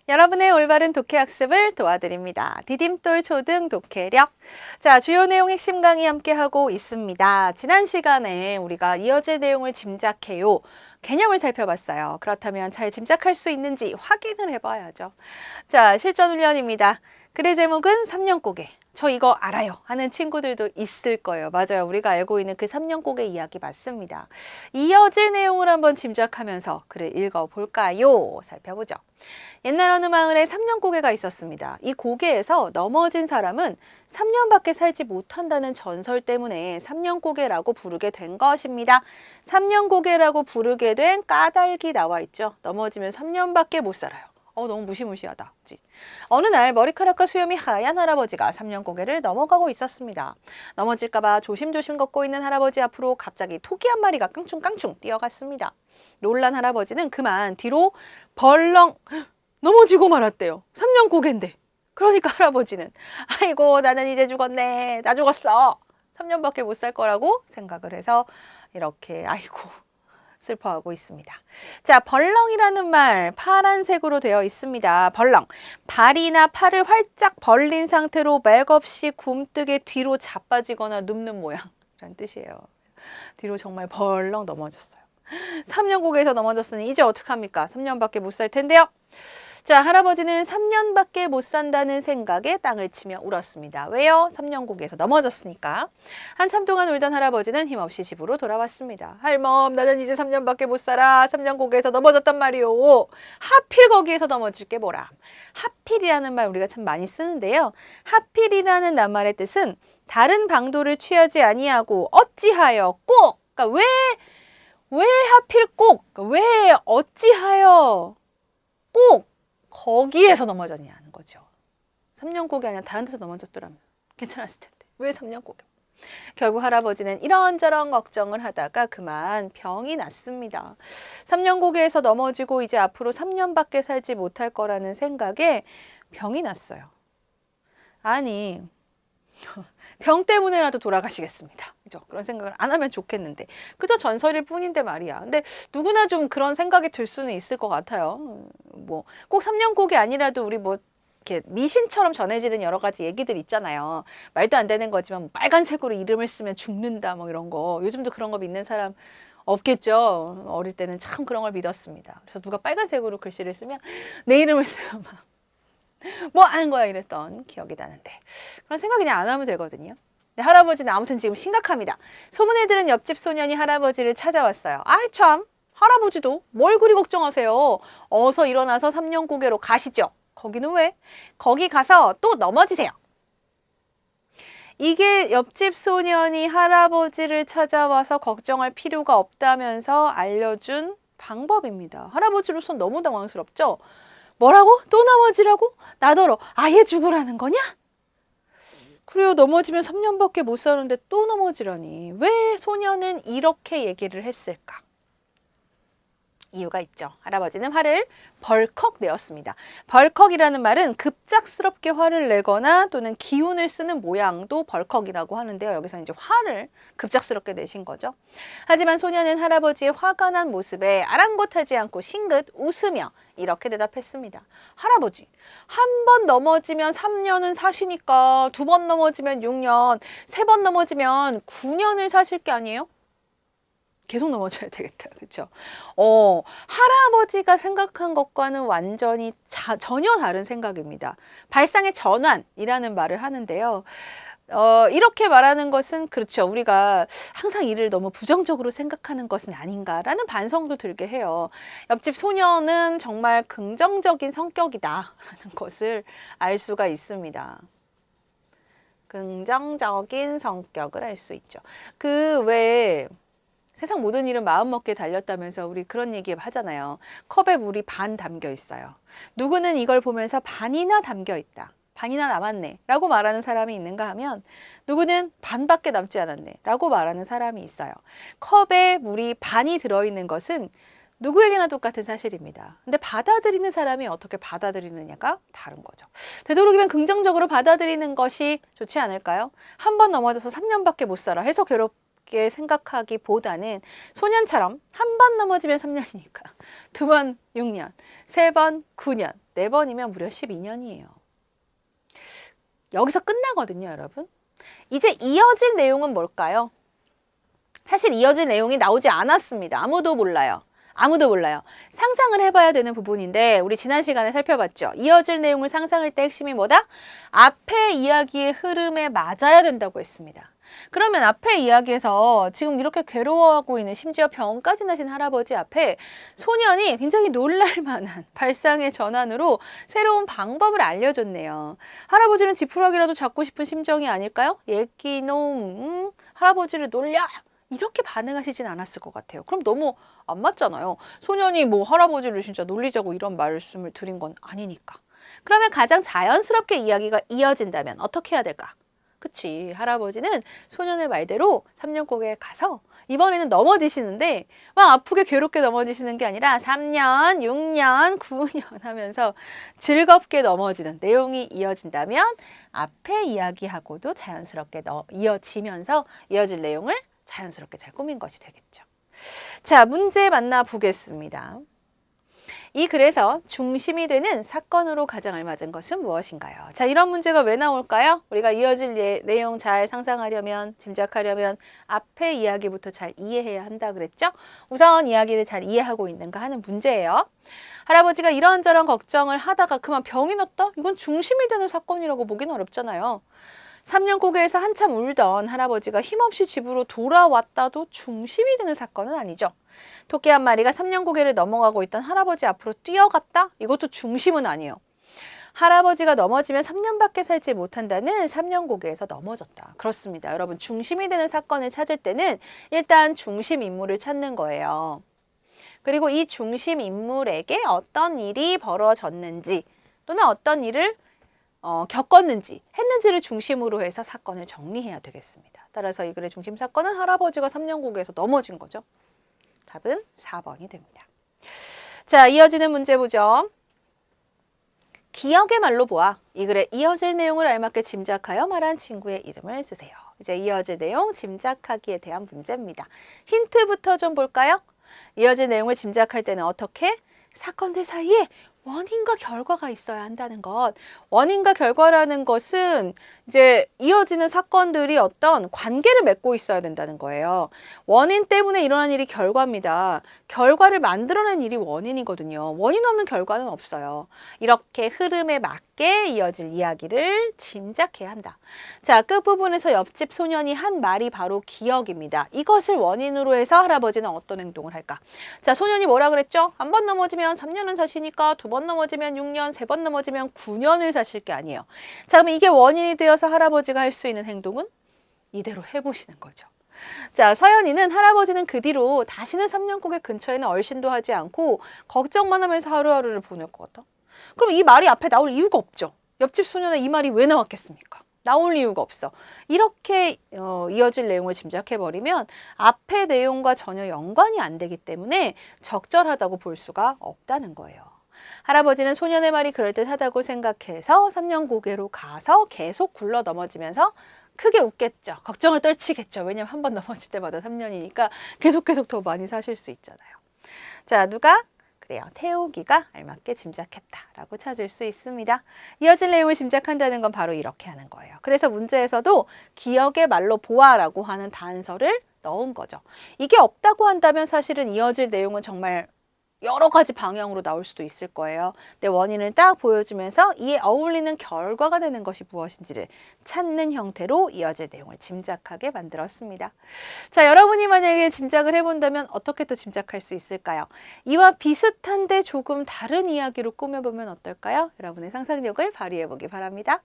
여러분의 올바른 독해학습을 도와드립니다. 디딤돌 초등 독해력. 자, 주요 내용 핵심 강의 함께하고 있습니다. 지난 시간에 우리가 이어질 내용을 짐작해요. 개념을 살펴봤어요. 그렇다면 잘 짐작할 수 있는지 확인을 해봐야죠. 자, 실전 훈련입니다. 글의 제목은 3년고개. 저 이거 알아요 하는 친구들도 있을 거예요. 맞아요. 우리가 알고 있는 그 3년고개 이야기 맞습니다. 이어질 내용을 한번 짐작하면서 글을 읽어볼까요? 살펴보죠. 옛날 어느 마을에 3년고개가 있었습니다. 이 고개에서 넘어진 사람은 3년밖에 살지 못한다는 전설 때문에 3년고개라고 부르게 된 것입니다. 3년고개라고 부르게 된 까닭이 나와 있죠. 넘어지면 3년밖에 못 살아요. 너무 무시무시하다. 그치? 어느 날 머리카락과 수염이 하얀 할아버지가 3년고개를 넘어가고 있었습니다. 넘어질까봐 조심조심 걷고 있는 할아버지 앞으로 갑자기 토끼 한 마리가 깡충깡충 뛰어갔습니다. 놀란 할아버지는 그만 뒤로 벌렁 넘어지고 말았대요. 3년고개인데. 그러니까 할아버지는 아이고 나는 이제 죽었네. 나 죽었어. 3년밖에 못 살 거라고 생각을 해서 이렇게 아이고 슬퍼하고 있습니다. 자, 벌렁이라는 말 파란색으로 되어 있습니다. 벌렁. 발이나 팔을 활짝 벌린 상태로 맥없이 굼뜨게 뒤로 자빠지거나 눕는 모양이라는 뜻이에요. 뒤로 정말 벌렁 넘어졌어요. 3년고개에서 넘어졌으니 이제 어떡합니까? 3년밖에 못 살 텐데요. 자, 할아버지는 3년밖에 못 산다는 생각에 땅을 치며 울었습니다. 왜요? 3년고개에서 넘어졌으니까. 한참 동안 울던 할아버지는 힘없이 집으로 돌아왔습니다. 할멈, 나는 이제 3년밖에 못 살아. 3년고개에서 넘어졌단 말이오. 하필 거기에서 넘어질 게 뭐람. 하필이라는 말 우리가 참 많이 쓰는데요. 하필이라는 낱말의 뜻은 다른 방도를 취하지 아니하고 어찌하여 꼭, 그러니까 왜 하필 꼭, 그러니까 왜 어찌하여 꼭 거기에서 넘어졌냐는 거죠. 3년고개 아니라 다른 데서 넘어졌더라면 괜찮았을 텐데 왜 3년고개? 결국 할아버지는 이런저런 걱정을 하다가 그만 병이 났습니다. 3년고개에서 넘어지고 이제 앞으로 3년밖에 살지 못할 거라는 생각에 병이 났어요. 아니 병 때문에라도 돌아가시겠습니다. 그죠? 그런 생각을 안 하면 좋겠는데 그저 전설일 뿐인데 말이야. 근데 누구나 좀 그런 생각이 들 수는 있을 것 같아요. 뭐 꼭 3년고개 아니라도 우리 뭐 이렇게 미신처럼 전해지는 여러 가지 얘기들 있잖아요. 말도 안 되는 거지만 뭐 빨간색으로 이름을 쓰면 죽는다 뭐 이런 거. 요즘도 그런 거 믿는 사람 없겠죠. 어릴 때는 참 그런 걸 믿었습니다. 그래서 누가 빨간색으로 글씨를 쓰면 내 이름을 쓰면 막 뭐 하는 거야 이랬던 기억이 나는데 그런 생각 그냥 안 하면 되거든요. 근데 할아버지는 아무튼 지금 심각합니다. 소문을 들은 옆집 소년이 할아버지를 찾아왔어요. 아이 참 할아버지도 뭘 그리 걱정하세요. 어서 일어나서 3년고개로 가시죠. 거기는 왜? 거기 가서 또 넘어지세요. 이게 옆집 소년이 할아버지를 찾아와서 걱정할 필요가 없다면서 알려준 방법입니다. 할아버지로선 너무 당황스럽죠? 뭐라고? 또 넘어지라고? 나더러 아예 죽으라는 거냐? 그래요. 넘어지면 3년밖에 못 사는데 또 넘어지라니. 왜 소년은 이렇게 얘기를 했을까? 이유가 있죠. 할아버지는 화를 벌컥 내었습니다. 벌컥이라는 말은 급작스럽게 화를 내거나 또는 기운을 쓰는 모양도 벌컥이라고 하는데요. 여기서 이제 화를 급작스럽게 내신 거죠. 하지만 소년은 할아버지의 화가 난 모습에 아랑곳하지 않고 싱긋 웃으며 이렇게 대답했습니다. 할아버지, 한 번 넘어지면 3년은 사시니까 2번 넘어지면 6년, 3번 넘어지면 9년을 사실 게 아니에요? 계속 넘어져야 되겠다. 그렇죠? 할아버지가 생각한 것과는 완전히 전혀 다른 생각입니다. 발상의 전환이라는 말을 하는데요. 이렇게 말하는 것은 그렇죠. 우리가 항상 이를 너무 부정적으로 생각하는 것은 아닌가라는 반성도 들게 해요. 옆집 소녀는 정말 긍정적인 성격이다라는 것을 알 수가 있습니다. 긍정적인 성격을 알 수 있죠. 그 외에 세상 모든 일은 마음먹기에 달렸다면서 우리 그런 얘기 하잖아요. 컵에 물이 반 담겨 있어요. 누구는 이걸 보면서 반이나 담겨 있다. 반이나 남았네 라고 말하는 사람이 있는가 하면 누구는 반밖에 남지 않았네 라고 말하는 사람이 있어요. 컵에 물이 반이 들어있는 것은 누구에게나 똑같은 사실입니다. 근데 받아들이는 사람이 어떻게 받아들이느냐가 다른 거죠. 되도록이면 긍정적으로 받아들이는 것이 좋지 않을까요? 한 번 넘어져서 3년밖에 못 살아 해서 그렇게 생각하기보다는 소년처럼 한 번 넘어지면 3년이니까 2번 6년, 3번 9년, 4번이면 무려 12년이에요. 여기서 끝나거든요, 여러분. 이제 이어질 내용은 뭘까요? 사실 이어질 내용이 나오지 않았습니다. 아무도 몰라요. 아무도 몰라요. 상상을 해봐야 되는 부분인데 우리 지난 시간에 살펴봤죠. 이어질 내용을 상상할 때 핵심이 뭐다? 앞의 이야기의 흐름에 맞아야 된다고 했습니다. 그러면 앞의 이야기에서 지금 이렇게 괴로워하고 있는 심지어 병까지 나신 할아버지 앞에 소년이 굉장히 놀랄 만한 발상의 전환으로 새로운 방법을 알려줬네요. 할아버지는 지푸라기라도 잡고 싶은 심정이 아닐까요? 예끼놈 할아버지를 놀려! 이렇게 반응하시진 않았을 것 같아요. 그럼 너무 안 맞잖아요. 소년이 뭐 할아버지를 진짜 놀리자고 이런 말씀을 드린 건 아니니까. 그러면 가장 자연스럽게 이야기가 이어진다면 어떻게 해야 될까? 그치, 할아버지는 소년의 말대로 3년곡에 가서 이번에는 넘어지시는데 막 아프게 괴롭게 넘어지시는 게 아니라 3년, 6년, 9년 하면서 즐겁게 넘어지는 내용이 이어진다면 앞에 이야기하고도 자연스럽게 이어지면서 이어질 내용을 자연스럽게 잘 꾸민 것이 되겠죠. 자, 문제 만나보겠습니다. 이 글에서 중심이 되는 사건으로 가장 알맞은 것은 무엇인가요? 자, 이런 문제가 왜 나올까요? 우리가 이어질 내용 잘 상상하려면, 짐작하려면 앞의 이야기부터 잘 이해해야 한다 그랬죠? 우선 이야기를 잘 이해하고 있는가 하는 문제예요. 할아버지가 이런저런 걱정을 하다가 그만 병이 났다? 이건 중심이 되는 사건이라고 보기는 어렵잖아요. 3년 고개에서 한참 울던 할아버지가 힘없이 집으로 돌아왔다도 중심이 되는 사건은 아니죠. 토끼 한 마리가 3년 고개를 넘어가고 있던 할아버지 앞으로 뛰어갔다? 이것도 중심은 아니에요. 할아버지가 넘어지면 3년밖에 살지 못한다는 3년 고개에서 넘어졌다. 그렇습니다. 여러분, 중심이 되는 사건을 찾을 때는 일단 중심 인물을 찾는 거예요. 그리고 이 중심 인물에게 어떤 일이 벌어졌는지 또는 어떤 일을 겪었는지 했는지를 중심으로 해서 사건을 정리해야 되겠습니다. 따라서 이 글의 중심 사건은 할아버지가 3년 고개에서 넘어진 거죠. 답은 4번이 됩니다. 자, 이어지는 문제 보죠. 기억의 말로 보아 이 글의 이어질 내용을 알맞게 짐작하여 말한 친구의 이름을 쓰세요. 이제 이어질 내용 짐작하기에 대한 문제입니다. 힌트부터 좀 볼까요? 이어질 내용을 짐작할 때는 어떻게? 사건들 사이에 원인과 결과가 있어야 한다는 것. 원인과 결과라는 것은 이제 이어지는 사건들이 어떤 관계를 맺고 있어야 된다는 거예요. 원인 때문에 일어난 일이 결과입니다. 결과를 만들어낸 일이 원인이거든요. 원인 없는 결과는 없어요. 이렇게 흐름에 맞게 이어질 이야기를 짐작해야 한다. 자, 끝부분에서 옆집 소년이 한 말이 바로 기억입니다. 이것을 원인으로 해서 할아버지는 어떤 행동을 할까? 자, 소년이 뭐라 그랬죠? 한 번 넘어지면 3년은 사시니까 2번 넘어지면 6년, 3번 넘어지면 9년을 사실 게 아니에요. 자, 그럼 이게 원인이 되어서 할아버지가 할 수 있는 행동은 이대로 해보시는 거죠. 자, 서연이는 할아버지는 그 뒤로 다시는 3년 고개 근처에는 얼씬도 하지 않고 걱정만 하면서 하루하루를 보낼 것 같다. 그럼 이 말이 앞에 나올 이유가 없죠. 옆집 소년의 이 말이 왜 나왔겠습니까? 나올 이유가 없어. 이렇게 이어질 내용을 짐작해버리면 앞의 내용과 전혀 연관이 안 되기 때문에 적절하다고 볼 수가 없다는 거예요. 할아버지는 소년의 말이 그럴듯하다고 생각해서 3년 고개로 가서 계속 굴러 넘어지면서 크게 웃겠죠. 걱정을 떨치겠죠. 왜냐면 한 번 넘어질 때마다 3년이니까 계속 더 많이 사실 수 있잖아요. 자, 누가? 그래요. 태우기가 알맞게 짐작했다라고 찾을 수 있습니다. 이어질 내용을 짐작한다는 건 바로 이렇게 하는 거예요. 그래서 문제에서도 기억의 말로 보아라고 하는 단서를 넣은 거죠. 이게 없다고 한다면 사실은 이어질 내용은 정말 여러 가지 방향으로 나올 수도 있을 거예요. 근데 원인을 딱 보여주면서 이에 어울리는 결과가 되는 것이 무엇인지를 찾는 형태로 이어질 내용을 짐작하게 만들었습니다. 자, 여러분이 만약에 짐작을 해본다면 어떻게 또 짐작할 수 있을까요? 이와 비슷한데 조금 다른 이야기로 꾸며보면 어떨까요? 여러분의 상상력을 발휘해보기 바랍니다.